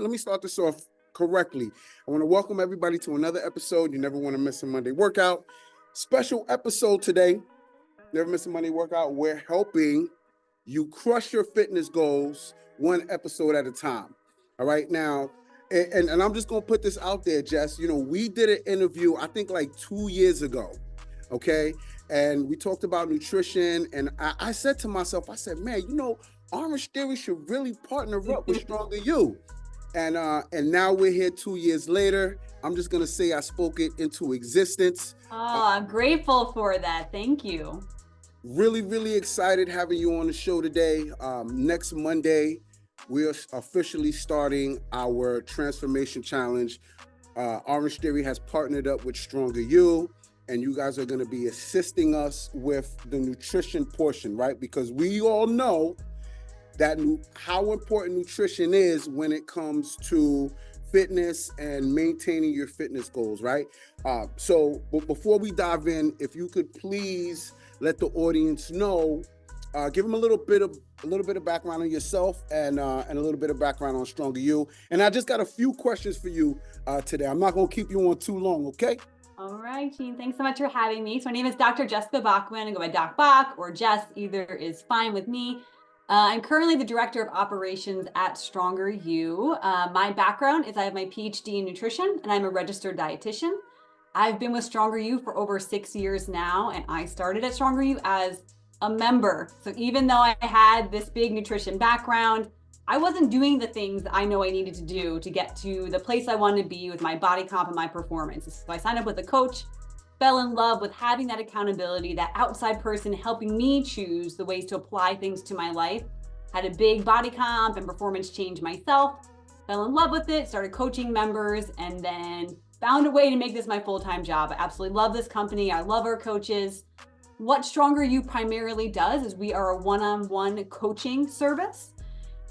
let me start this off correctly. I want to welcome everybody to another episode. You never want to miss a Monday workout. Special episode today. Never miss a Monday workout. We're helping you crush your fitness goals one episode at a time. All right. Now, and I'm just going to put this out there, Jess. You know, we did an interview, I think like 2 years ago. Okay. And we talked about nutrition. And I said to myself, I said, man, you know, Orangetheory should really partner up with Stronger U. And now we're here 2 years later. I'm just going to say I spoke it into existence. Oh, I'm grateful for that. Thank you. Really, really excited having you on the show today. Next Monday, we're officially starting our transformation challenge. Orangetheory has partnered up with Stronger U, and you guys are going to be assisting us with the nutrition portion, right? Because we all know that how important nutrition is when it comes to fitness and maintaining your fitness goals, right? So before we dive in, if you could please let the audience know, give them a little bit of background on yourself and a little bit of background on Stronger U. And I just got a few questions for you today. I'm not going to keep you on too long, okay? All right, Gene. Thanks so much for having me. So my name is Dr. Jessica Bachman. I go by Doc Bach or Jess. Either is fine with me. I'm currently the Director of Operations at Stronger U. My background is I have my PhD in nutrition, and I'm a registered dietitian. I've been with Stronger U for over 6 years now, and I started at Stronger U as a member. So even though I had this big nutrition background, I wasn't doing the things I know I needed to do to get to the place I wanted to be with my body comp and my performance. So I signed up with a coach, fell in love with having that accountability, that outside person helping me choose the ways to apply things to my life. Had a big body comp and performance change myself, fell in love with it, started coaching members, and then found a way to make this my full-time job. I absolutely love this company. I love our coaches. What Stronger U primarily does is we are a one-on-one coaching service.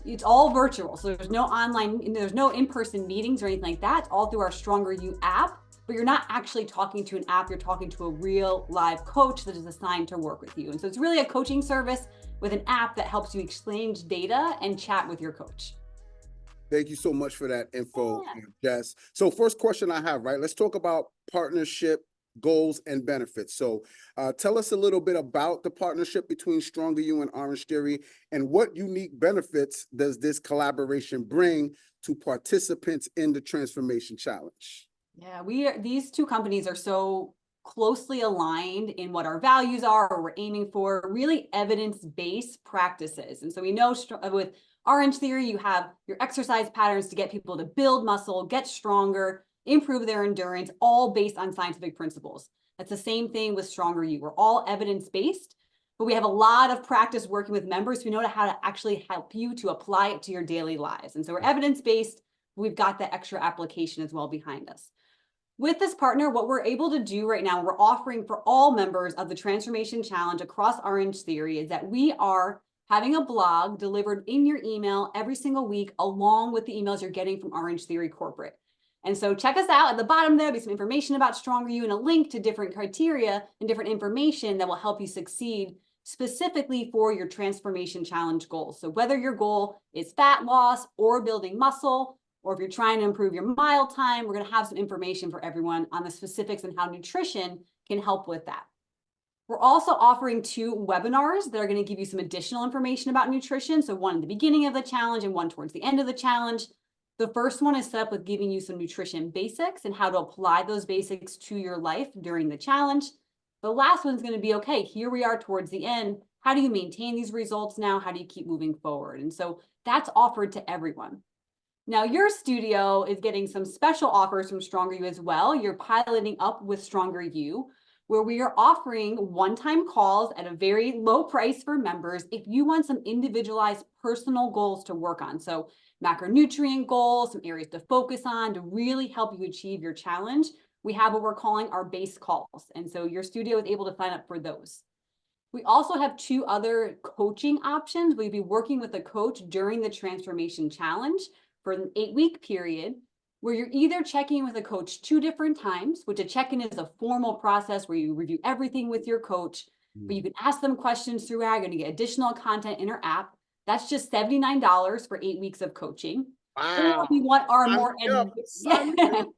It's all virtual, so there's no online, there's no in-person meetings or anything like that. It's all through our Stronger U app. But you're not actually talking to an app, you're talking to a real live coach that is assigned to work with you. And so it's really a coaching service with an app that helps you exchange data and chat with your coach. Thank you so much for that info, Jess. So first question I have, right? Let's talk about partnership goals and benefits. So tell us a little bit about the partnership between Stronger U and Orangetheory, and what unique benefits does this collaboration bring to participants in the Transformation Challenge? Yeah, these two companies are so closely aligned in what our values are, or we're aiming for, really evidence-based practices. And so we know with Orangetheory, you have your exercise patterns to get people to build muscle, get stronger, improve their endurance, all based on scientific principles. That's the same thing with Stronger U. We're all evidence-based, but we have a lot of practice working with members who know how to actually help you to apply it to your daily lives. And so we're evidence-based. We've got the extra application as well behind us. With this partner, what we're able to do right now, we're offering for all members of the Transformation Challenge across Orangetheory, is that we are having a blog delivered in your email every single week, along with the emails you're getting from Orangetheory Corporate. And so check us out. At the bottom there'll be some information about Stronger U and a link to different criteria and different information that will help you succeed specifically for your Transformation Challenge goals. So whether your goal is fat loss or building muscle, or if you're trying to improve your mile time, we're going to have some information for everyone on the specifics and how nutrition can help with that. We're also offering 2 webinars that are going to give you some additional information about nutrition. So one at the beginning of the challenge and one towards the end of the challenge. The first one is set up with giving you some nutrition basics and how to apply those basics to your life during the challenge. The last one's going to be, okay, here we are towards the end. How do you maintain these results now? How do you keep moving forward? And so that's offered to everyone. Now, your studio is getting some special offers from Stronger U as well. You're piloting up with Stronger U, where we are offering one-time calls at a very low price for members if you want some individualized personal goals to work on. So macronutrient goals, some areas to focus on to really help you achieve your challenge. We have what we're calling our base calls. And so your studio is able to sign up for those. We also have 2 other coaching options. We'll be working with a coach during the Transformation Challenge for an 8-week period, where you're either checking in with a coach 2 different times, which a check-in is a formal process where you review everything with your coach, but you can ask them questions throughout. You're going to get additional content in our app. That's just $79 for 8 weeks of coaching. Or Wow. we want our Sign more, me up. yeah. Sign me up.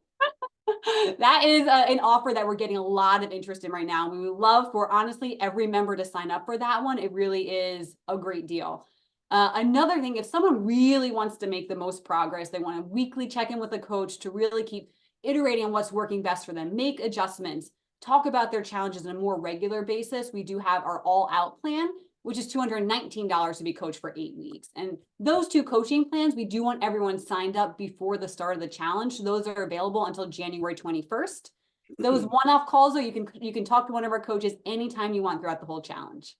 That is an offer that we're getting a lot of interest in right now. We would love for honestly every member to sign up for that one. It really is a great deal. Another thing, if someone really wants to make the most progress, they want a weekly check-in with a coach to really keep iterating on what's working best for them, make adjustments, talk about their challenges on a more regular basis. We do have our all out plan, which is $219 to be coached for 8 weeks. And those two coaching plans, we do want everyone signed up before the start of the challenge. So those are available until January 21st. Those one-off calls, though, you can talk to one of our coaches anytime you want throughout the whole challenge.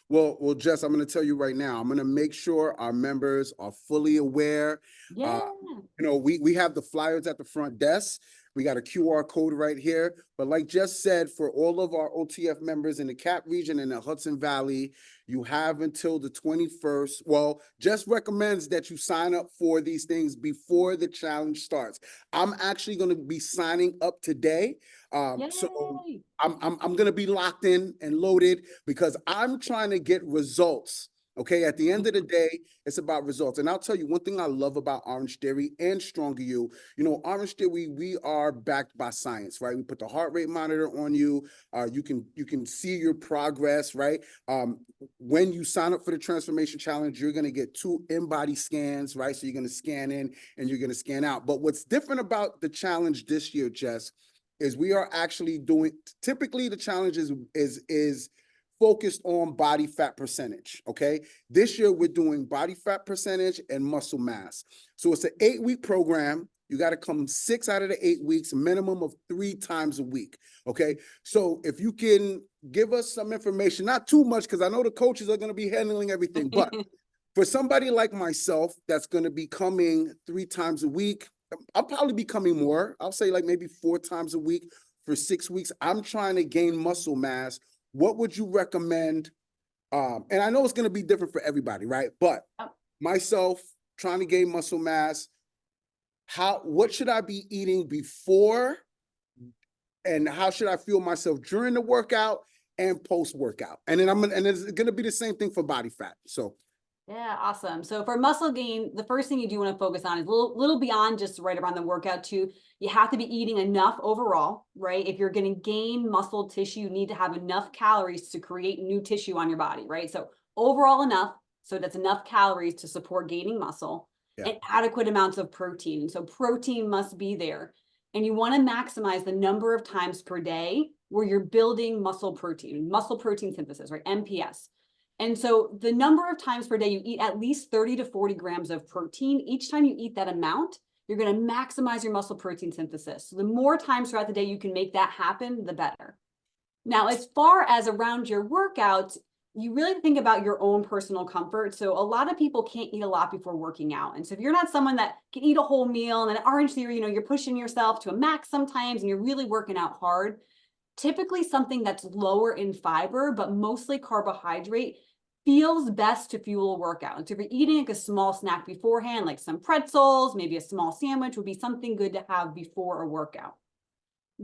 Well, Jess, I'm going to tell you right now, I'm going to make sure our members are fully aware. Yeah. We have the flyers at the front desk. We got a QR code right here. But like Jess said, for all of our OTF members in the Cap region and the Hudson Valley, you have until the 21st. Well, Jess recommends that you sign up for these things before the challenge starts. I'm actually going to be signing up today. So I'm going to be locked in and loaded because I'm trying to get results. Okay, at the end of the day, it's about results. And I'll tell you one thing I love about Orangetheory and Stronger U. Orangetheory, we are backed by science, right? We put the heart rate monitor on you. You can see your progress, right? When you sign up for the Transformation Challenge, you're going to get 2 in-body scans, right? So you're going to scan in and you're going to scan out. But what's different about the challenge this year, Jess, is we are actually doing, typically the challenge is focused on body fat percentage, okay? This year we're doing body fat percentage and muscle mass. So it's an 8-week program. You got to come 6 out of the 8 weeks, minimum of 3 times a week, okay? So if you can give us some information, not too much, because I know the coaches are going to be handling everything, but for somebody like myself that's going to be coming 3 times a week, I'll probably be coming more. I'll say like maybe 4 times a week for 6 weeks. I'm trying to gain muscle mass. What would you recommend? And I know it's going to be different for everybody, right? But myself trying to gain muscle mass, what should I be eating before? And how should I feel myself during the workout and post workout? And then it's going to be the same thing for body fat. So yeah, awesome. So for muscle gain, the first thing you do want to focus on is a little beyond just right around the workout too. You have to be eating enough overall, right? If you're going to gain muscle tissue, you need to have enough calories to create new tissue on your body, right? So overall enough, so that's enough calories to support gaining muscle and adequate amounts of protein. So protein must be there. And you want to maximize the number of times per day where you're building muscle protein synthesis, right? MPS. And so the number of times per day you eat at least 30 to 40 grams of protein. Each time you eat that amount, you're going to maximize your muscle protein synthesis. So the more times throughout the day you can make that happen, the better. Now, as far as around your workouts, you really think about your own personal comfort. So a lot of people can't eat a lot before working out. And so if you're not someone that can eat a whole meal, and in Orangetheory, you're pushing yourself to a max sometimes and you're really working out hard, typically something that's lower in fiber, but mostly carbohydrate feels best to fuel a workout. And so if you're eating like a small snack beforehand, like some pretzels, maybe a small sandwich would be something good to have before a workout.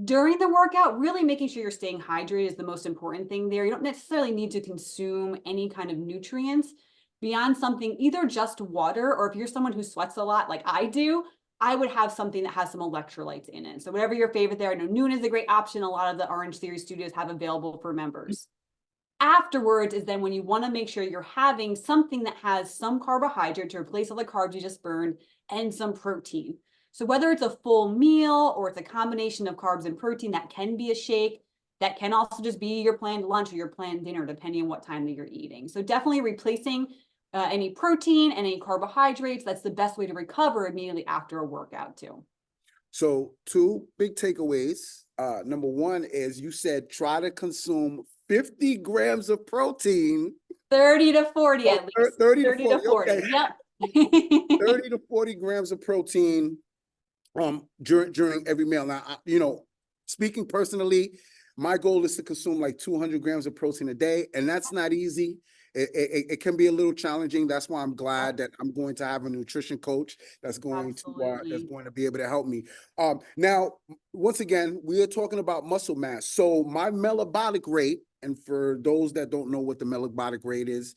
During the workout, really making sure you're staying hydrated is the most important thing there. You don't necessarily need to consume any kind of nutrients beyond something, either just water, or if you're someone who sweats a lot like I do, I would have something that has some electrolytes in it. So whatever your favorite there, I know Noon is a great option. A lot of the Orangetheory studios have available for members. Afterwards is then when you want to make sure you're having something that has some carbohydrate to replace all the carbs you just burned and some protein. So whether it's a full meal or it's a combination of carbs and protein, that can be a shake. That can also just be your planned lunch or your planned dinner, depending on what time that you're eating. So definitely replacing any protein and any carbohydrates. That's the best way to recover immediately after a workout too. So 2 big takeaways. Number 1 is you said try to consume 50 grams of protein. 30 to 40 at least. 30 to 40. To 40. Okay. Yep. 30 to 40 grams of protein during every meal. Now, speaking personally, my goal is to consume like 200 grams of protein a day, and that's not easy. It can be a little challenging. That's why I'm glad that I'm going to have a nutrition coach that's going to be able to help me. Now, once again, we are talking about muscle mass. So my metabolic rate, and for those that don't know what the metabolic rate is,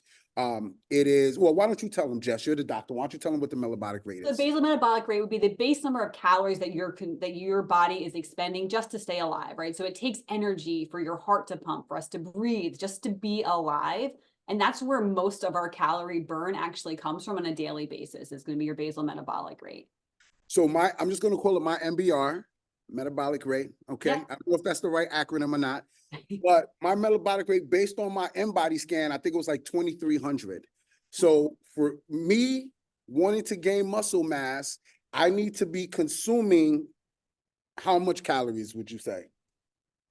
It is, well, why don't you tell them, Jess? You're the doctor. Why don't you tell them what the metabolic rate The is? basal metabolic rate would be the base number of calories that your body is expending just to stay alive, right? So it takes energy for your heart to pump, for us to breathe, just to be alive. And that's where most of our calorie burn actually comes from on a daily basis. Is going to be your basal metabolic rate. So I'm just going to call it my MBR, metabolic rate. Okay. Yeah. I don't know if that's the right acronym or not, but my metabolic rate based on my InBody scan, I think it was like 2,300. So for me wanting to gain muscle mass, I need to be consuming how much calories would you say?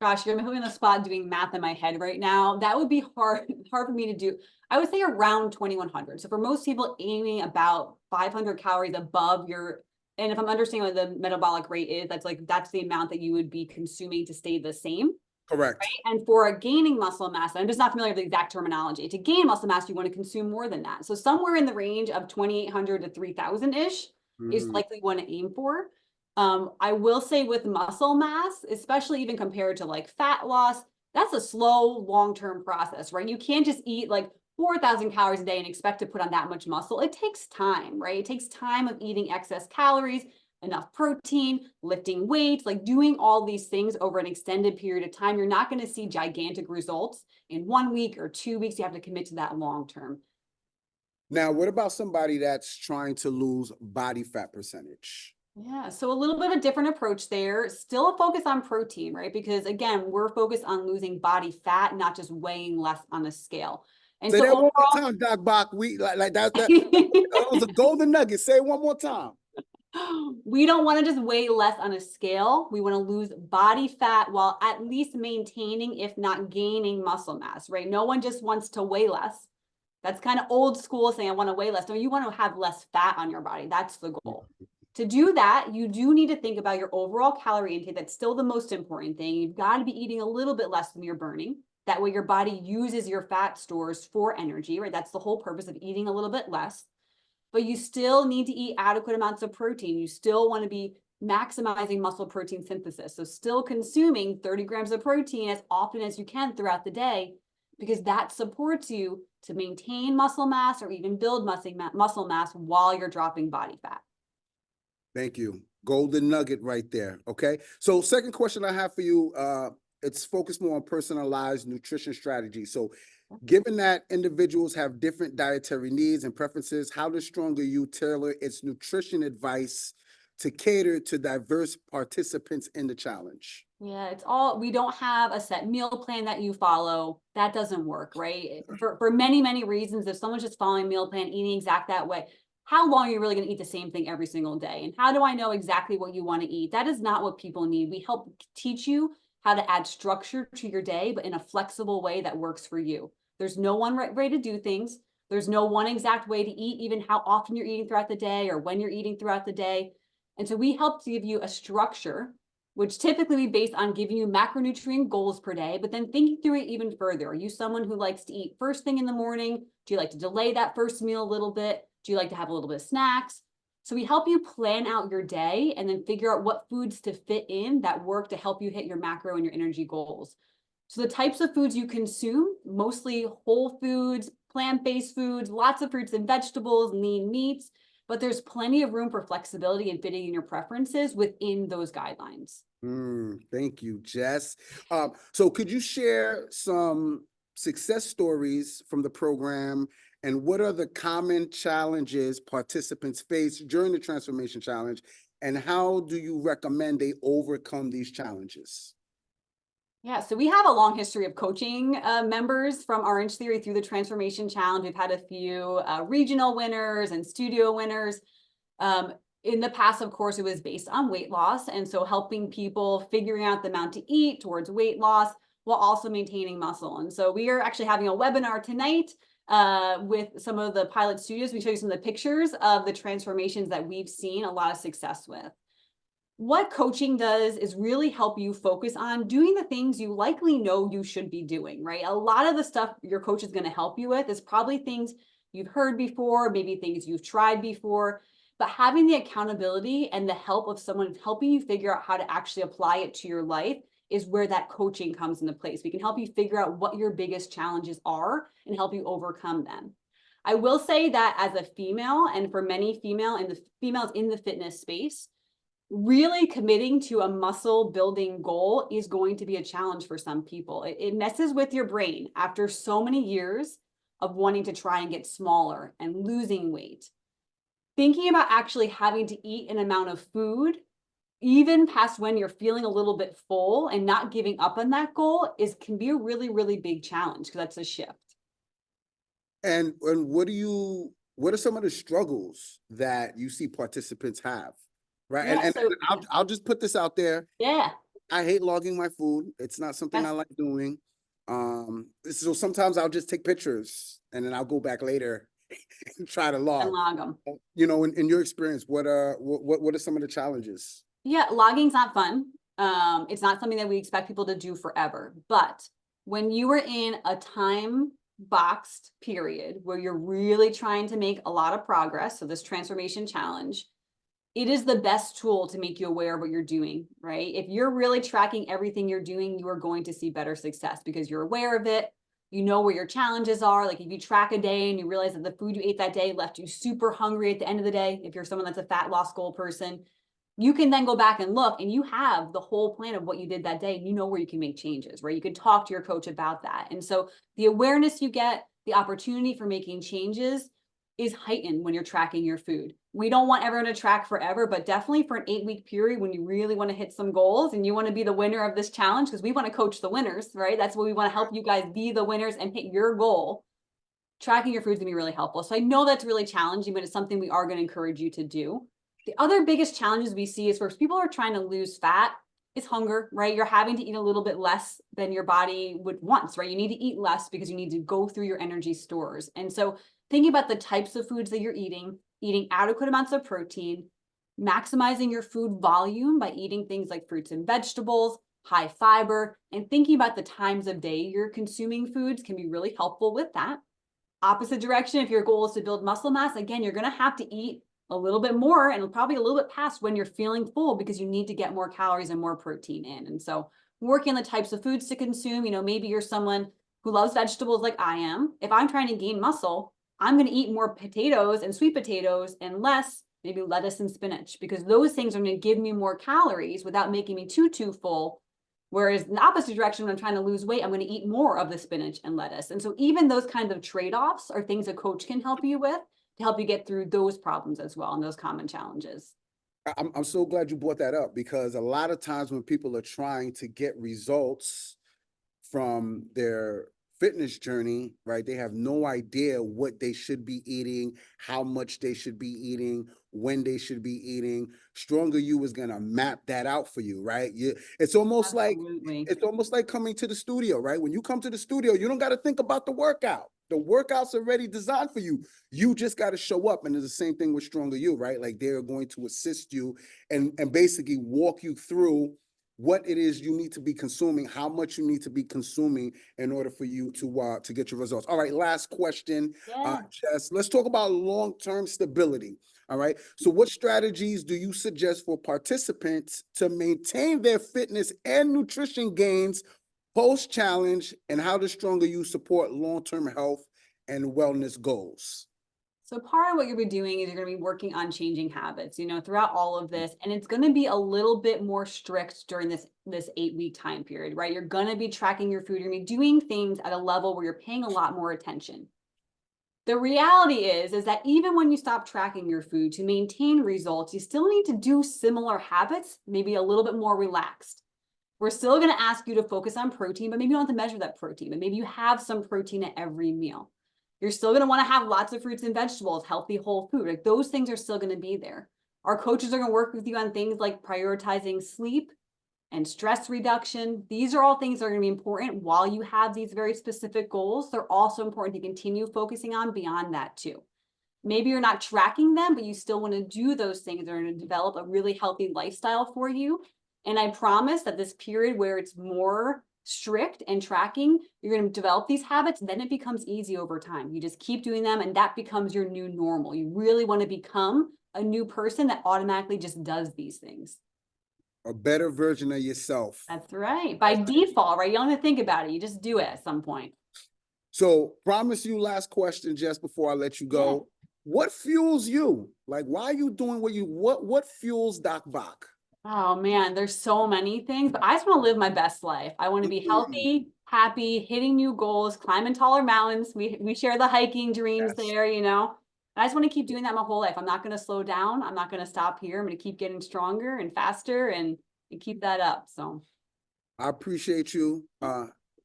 Gosh, you're putting me on the spot doing math in my head right now. That would be hard for me to do. I would say around 2,100. So for most people, aiming about 500 calories above your, and if I'm understanding what the metabolic rate is, that's the amount that you would be consuming to stay the same. Correct. Right? And for gaining muscle mass, I'm just not familiar with the exact terminology. To gain muscle mass, you want to consume more than that. So somewhere in the range of 2,800 to 3,000-ish is likely one to aim for. I will say with muscle mass, especially even compared to like fat loss, that's a slow, long-term process, right? You can't just eat like 4,000 calories a day and expect to put on that much muscle. It takes time, right? It takes time of eating excess calories, enough protein, lifting weights, like doing all these things over an extended period of time. You're not going to see gigantic results in 1 week or 2 weeks. You have to commit to that long term. Now, what about somebody that's trying to lose body fat percentage? Yeah, so a little bit of a different approach there. Still a focus on protein, right? Because again, we're focused on losing body fat, not just weighing less on a scale. And Say so that one more overall, time, Doc Bach. We like that was a golden nugget. Say it one more time. we don't want to just weigh less on a scale. We want to lose body fat while at least maintaining, if not gaining, muscle mass, right? No one just wants to weigh less. That's kind of old school saying, I want to weigh less. No, you want to have less fat on your body. That's the goal. To do that, you do need to think about your overall calorie intake. That's still the most important thing. You've got to be eating a little bit less than you're burning. That way your body uses your fat stores for energy, right? That's the whole purpose of eating a little bit less. But you still need to eat adequate amounts of protein. You still want to be maximizing muscle protein synthesis. So still consuming 30 grams of protein as often as you can throughout the day, because that supports you to maintain muscle mass or even build muscle mass while you're dropping body fat. Thank you. Golden nugget right there. Okay. So second question I have for you, it's focused more on personalized nutrition strategy. So given that individuals have different dietary needs and preferences, how does Stronger U tailor its nutrition advice to cater to diverse participants in the challenge? Yeah, we don't have a set meal plan that you follow. That doesn't work, right? For many, many reasons, if someone's just following a meal plan, eating exact that way, how long are you really going to eat the same thing every single day? And how do I know exactly what you want to eat? That is not what people need. We help teach you how to add structure to your day, but in a flexible way that works for you. There's no one right way to do things. There's no one exact way to eat, even how often you're eating throughout the day or when you're eating throughout the day. And so we help to give you a structure, which typically be based on giving you macronutrient goals per day, but then thinking through it even further. Are you someone who likes to eat first thing in the morning? Do you like to delay that first meal a little bit? Do you like to have a little bit of snacks? So we help you plan out your day and then figure out what foods to fit in that work to help you hit your macro and your energy goals. So the types of foods you consume, mostly whole foods, plant-based foods, lots of fruits and vegetables, lean meats, but there's plenty of room for flexibility and fitting in your preferences within those guidelines. Thank you, Jess. So could you share some success stories from the program, and what are the common challenges participants face during the transformation challenge, and how do you recommend they overcome these challenges? Yeah, so we have a long history of coaching members from Orangetheory through the Transformation Challenge. We've had a few regional winners and studio winners. In the past, of course, it was based on weight loss. And so helping people figuring out the amount to eat towards weight loss while also maintaining muscle. And so we are actually having a webinar tonight with some of the pilot studios. We show you some of the pictures of the transformations that we've seen a lot of success with. What coaching does is really help you focus on doing the things you likely know you should be doing, right? A lot of the stuff your coach is going to help you with is probably things you've heard before, maybe things you've tried before, but having the accountability and the help of someone helping you figure out how to actually apply it to your life is where that coaching comes into place. We can help you figure out what your biggest challenges are and help you overcome them. I will say that as a female, and for many females in the fitness space, really committing to a muscle building goal is going to be a challenge for some people. It messes with your brain after so many years of wanting to try and get smaller and losing weight. Thinking about actually having to eat an amount of food, even past when you're feeling a little bit full and not giving up on that goal can be a really, really big challenge because that's a shift. And what are some of the struggles that you see participants have? Right. Yeah, And so I'll just put this out there. yeah. I hate logging my food. It's not something I Yes. like doing. So sometimes I'll just take pictures and then I'll go back later and try to And log. log them. You know, in your experience, what are some of the challenges? Yeah, logging's not fun. It's not something that we expect people to do forever. But when you are in a time boxed period where you're really trying to make a lot of progress, so this transformation challenge, it is the best tool to make you aware of what you're doing, right? If you're really tracking everything you're doing, you are going to see better success because you're aware of it. You know where your challenges are. Like if you track a day and you realize that the food you ate that day left you super hungry at the end of the day, if you're someone that's a fat loss goal person, you can then go back and look and you have the whole plan of what you did that day. And you know where you can make changes, right? You can talk to your coach about that. And so the awareness you get, the opportunity for making changes is heightened when you're tracking your food. We don't want everyone to track forever, but definitely for an 8-week period when you really want to hit some goals and you want to be the winner of this challenge, because we want to coach the winners, right? That's what we want to help you guys be the winners and hit your goal. Tracking your food is going to be really helpful. So I know that's really challenging, but it's something we are going to encourage you to do. The other biggest challenges we see is where people are trying to lose fat is hunger, right? You're having to eat a little bit less than your body would want, right? You need to eat less because you need to go through your energy stores. And so thinking about the types of foods that you're eating adequate amounts of protein, maximizing your food volume by eating things like fruits and vegetables, high fiber, and thinking about the times of day you're consuming foods can be really helpful with that. Opposite direction, if your goal is to build muscle mass, again, you're going to have to eat a little bit more and probably a little bit past when you're feeling full because you need to get more calories and more protein in. And so working on the types of foods to consume, maybe you're someone who loves vegetables like I am. If I'm trying to gain muscle, I'm going to eat more potatoes and sweet potatoes and less maybe lettuce and spinach because those things are going to give me more calories without making me too full. Whereas in the opposite direction, when I'm trying to lose weight, I'm going to eat more of the spinach and lettuce. And so even those kinds of trade-offs are things a coach can help you with to help you get through those problems as well and those common challenges. I'm so glad you brought that up because a lot of times when people are trying to get results from their fitness journey, right, they have no idea what they should be eating, how much they should be eating, when they should be eating. Stronger You is going to map that out for you, right? It's almost Absolutely. like coming to the studio, right? When you come to the studio, you don't got to think about the workout. The workout's already designed for you. You just got to show up. And it's the same thing with Stronger You, right? Like they're going to assist you and basically walk you through what it is you need to be consuming, how much you need to be consuming in order for you to get your results. All right, last question, Yeah. Jess. Let's talk about long-term stability. All right. So what strategies do you suggest for participants to maintain their fitness and nutrition gains post-challenge, and how does Stronger You support long-term health and wellness goals? So part of what you'll be doing is you're going to be working on changing habits, throughout all of this. And it's going to be a little bit more strict during this 8-week time period, right? You're going to be tracking your food. You're going to be doing things at a level where you're paying a lot more attention. The reality is that even when you stop tracking your food to maintain results, you still need to do similar habits, maybe a little bit more relaxed. We're still going to ask you to focus on protein, but maybe you don't have to measure that protein, but maybe you have some protein at every meal. You're still going to want to have lots of fruits and vegetables, healthy whole food. Like those things are still going to be there. Our coaches are going to work with you on things like prioritizing sleep and stress reduction. These are all things that are going to be important while you have these very specific goals. They're also important to continue focusing on beyond that too. Maybe you're not tracking them, but you still want to do those things that are going to develop a really healthy lifestyle for you. And I promise that this period where it's more strict and tracking, you're going to develop these habits, then it becomes easy over time. You just keep doing them and that becomes your new normal. You really want to become a new person that automatically just does these things. A better version of yourself. That's right. By default, right? You don't even think about it. You just do it at some point. So promise you last question just before I let you go. Yeah. What fuels you? Like, why are you doing what fuels Doc Bach? Oh man, there's so many things, but I just want to live my best life. I want to be Mm, healthy, happy, hitting new goals, climbing taller mountains. We share the hiking dreams yes. there, you know. And I just want to keep doing that my whole life. I'm not going to slow down. I'm not going to stop here. I'm going to keep getting stronger and faster and keep that up. So I appreciate you,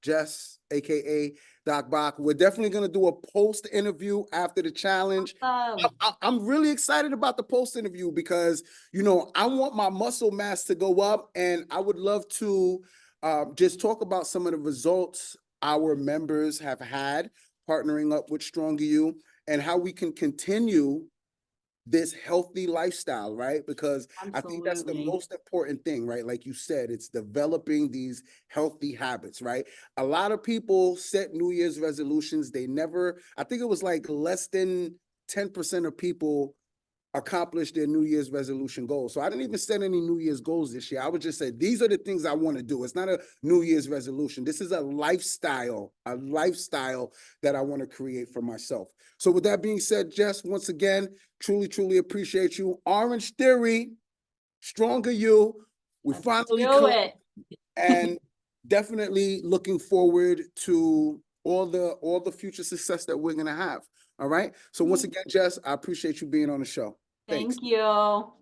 Jess, aka Doc Bach. We're definitely gonna do a post interview after the challenge. I'm really excited about the post interview because I want my muscle mass to go up, and I would love to just talk about some of the results our members have had partnering up with Stronger U and how we can continue this healthy lifestyle, right? Because I think that's the absolutely. most important thing, right? Like you said, it's developing these healthy habits, right? A lot of people set New Year's resolutions. They never, I think it was like less than 10% of people accomplish their New Year's resolution goals. So I didn't even set any New Year's goals this year. I would just say, these are the things I want to do. It's not a New Year's resolution. This is a lifestyle that I want to create for myself. So with that being said, Jess, once again, truly, truly appreciate you. Orangetheory, Stronger U. We Let's finally do come, it. and definitely looking forward to all the future success that we're gonna have. All right. So once again, Jess, I appreciate you being on the show. Thanks. Thank you.